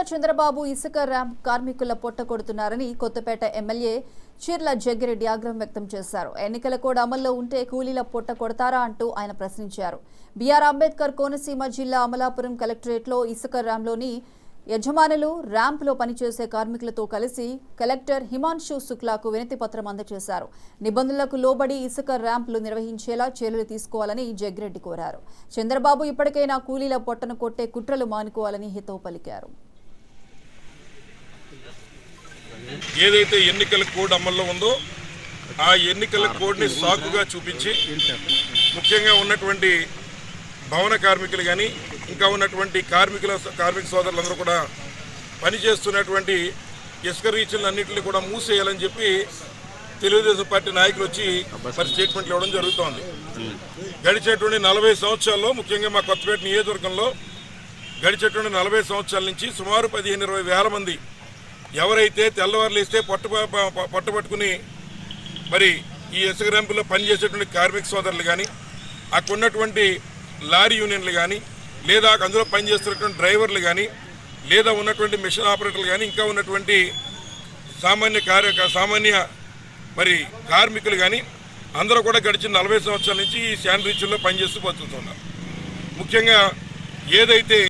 చంద్రబాబు ఇసుక ర్యాంప్ కార్మికుల పొట్ట కొడుతున్నారని కొత్తపేట ఎమ్మెల్యే చీర్ల జగ్గిరెడ్డి ఆగ్రహం వ్యక్తం చేశారు. ఎన్నికల కోడ్ అమల్లో ఉంటే కూలీల పొట్ట కొడతారా అంటూ ఆయన ప్రశ్నించారు. బిఆర్ అంబేద్కర్ కోనసీమ జిల్లా అమలాపురం కలెక్టరేట్లో ఇసుక ర్యాంప్లోని యజమానులు ర్యాంప్లో పనిచేసే కార్మికులతో కలిసి కలెక్టర్ హిమాన్షు శుక్లాకు వినతి పత్రం అందజేశారు. నిబంధనలకు లోబడి ఇసుక ర్యాంపులు నిర్వహించేలా చర్యలు తీసుకోవాలని జగ్గిరెడ్డి కోరారు. చంద్రబాబు ఇప్పటికైనా కూలీల పొట్టను కొట్టే కుట్రలు మానుకోవాలని హితవు పలికారు. ఏదైతే ఎన్నికల కోడ్ అమల్లో ఉందో ఆ ఎన్నికల కోడ్ని సాకుగా చూపించి ముఖ్యంగా ఉన్నటువంటి భవన కార్మికులు కానీ ఇంకా ఉన్నటువంటి కార్మిక సోదరులందరూ కూడా పనిచేస్తున్నటువంటి ఇసుక రీచ్లన్నింటినీ కూడా మూసేయాలని చెప్పి తెలుగుదేశం పార్టీ నాయకులు వచ్చి మరి స్టేట్మెంట్లు ఇవ్వడం జరుగుతోంది. గడిచేటువంటి 40 సంవత్సరాల్లో ముఖ్యంగా మా కొత్తపేట నియోజకవర్గంలో గడిచేటువంటి 40 సంవత్సరాల నుంచి సుమారు 15-20 వేల మంది ఎవరైతే తెల్లవారులు ఇస్తే పట్టుబట్టుకుని మరి ఈ ఇసుక ర్యాంపుల్లో పనిచేసేటువంటి కార్మిక సోదరులు కానీ అక్కడ ఉన్నటువంటి లారీ యూనియన్లు కానీ లేదా అందులో పనిచేస్తున్నటువంటి డ్రైవర్లు కానీ లేదా ఉన్నటువంటి మిషన్ ఆపరేటర్లు కానీ ఇంకా ఉన్నటువంటి సామాన్య మరి కార్మికులు కానీ అందరూ కూడా గడిచిన 40 సంవత్సరాల నుంచి ఈ శాండ్ రీచ్ల్లో పనిచేస్తూ బతుకుతున్నారు. ముఖ్యంగా ఏదైతే